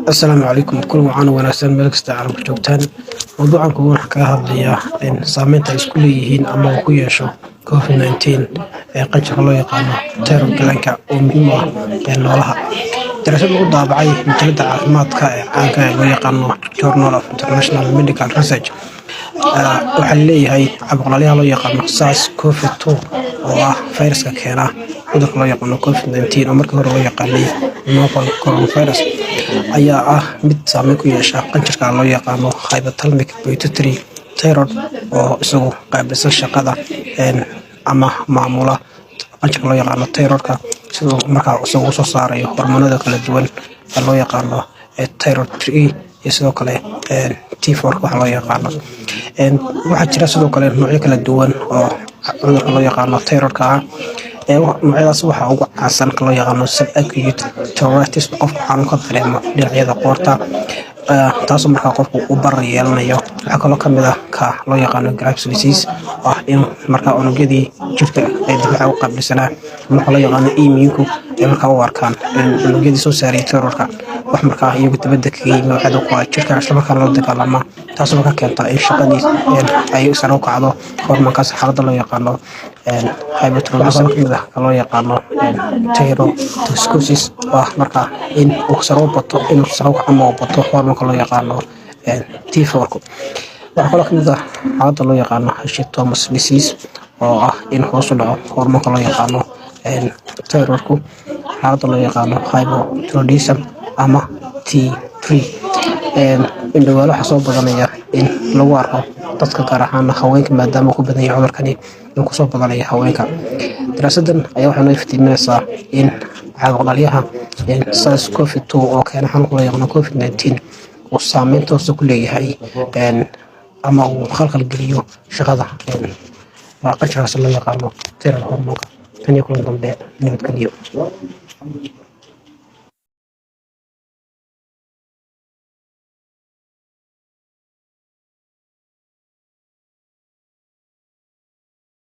السلام عليكم كل وعان وناسان ملك استعارة بجوبتان موضوعا كون حكاها هضليا إن سامنتا إسكوليهين أما وكوياشو كوفيد 19 قنشق الله يقانو تيرو كلانكا ومهمة نولها دراسة لغو دابعي مجلد عافمادكا عانكا الله يقانو Journal of International Medical Research waxaa leeyahay cabqalaliha loo yaqaano SARS COVID-2 oo ah fayraska keena cudurka loo yaqaano COVID-19 oo markii hore loo yaqaanay novel coronavirus ayaa ah mid saameyn ku yeesha qanjirka loo yaqaano hypothalamic pituitary thyroid oo isagu qaabilsan shaqada ama maamula qanjirka loo yaqaano thyroidka sidoo markaa isagu soo saarayo hormoonada kala duwan ee loo yaqaano thyroid 3 iyo sidoo kale T4 waxa loo yaqaano waxaa jira sidoo kale noocyo kala duwan oo cudurka loo yaqaano thyroidka ah noocyadaas waxaa ugu caansan ka loo yaqaano subacute thyroiditis qofka xanuun ka dareemo dhinacyada qoorta taasoo markaa qofku u barar yeelanayo waxaa kaloo ka mid ah ka loo yaqaano Graves' disease ah in markaa unugyadii jirka ay difaaca u qaabilsanaa marka loo yaqaano immune ay markaa u arkaan unugyadii soo saaray thyroidka wax markaa iyagu dibadda kaga yimi waxaa ku jirka isla markaa loo dagaalama taasoo markaa keenta in shaqadii ay sare u kacdo hormoonkaas xaaladda loo yaqaano hyperthyroidism kamid ah ka loo yaqaano thyrotoxicosis markaa in uu sare u bato inuu sare u kaco ama u bato hormoonka loo yaqaano T4 waxaa kaloo kamid ah xaaladda loo yaqaano Hashimoto's disease oo ah in hoos u dhaco hormoonka loo yaqaano thyroidku xaaladda loo yaqaano hypothyroidism ama T3 indhawaal waxaa soo badanaya in lagu arko dadka gaar ahaan haweenka maadaama ku badan yahay cudurkani in ku soo badanaya haweenka daraasadan ayaa waxay noo iftiiminaysaa in caabuqdhalyaha SARS COVID-2 oo keena xanuunka loo yaqaano COVID-19 uu saameyn toos ah ku leeyahay ama uu khalkhal geliyo shaqada qanjirkaas loo yaqaano thyroid hormoonka tan iyo kulan dambe nabadgelyo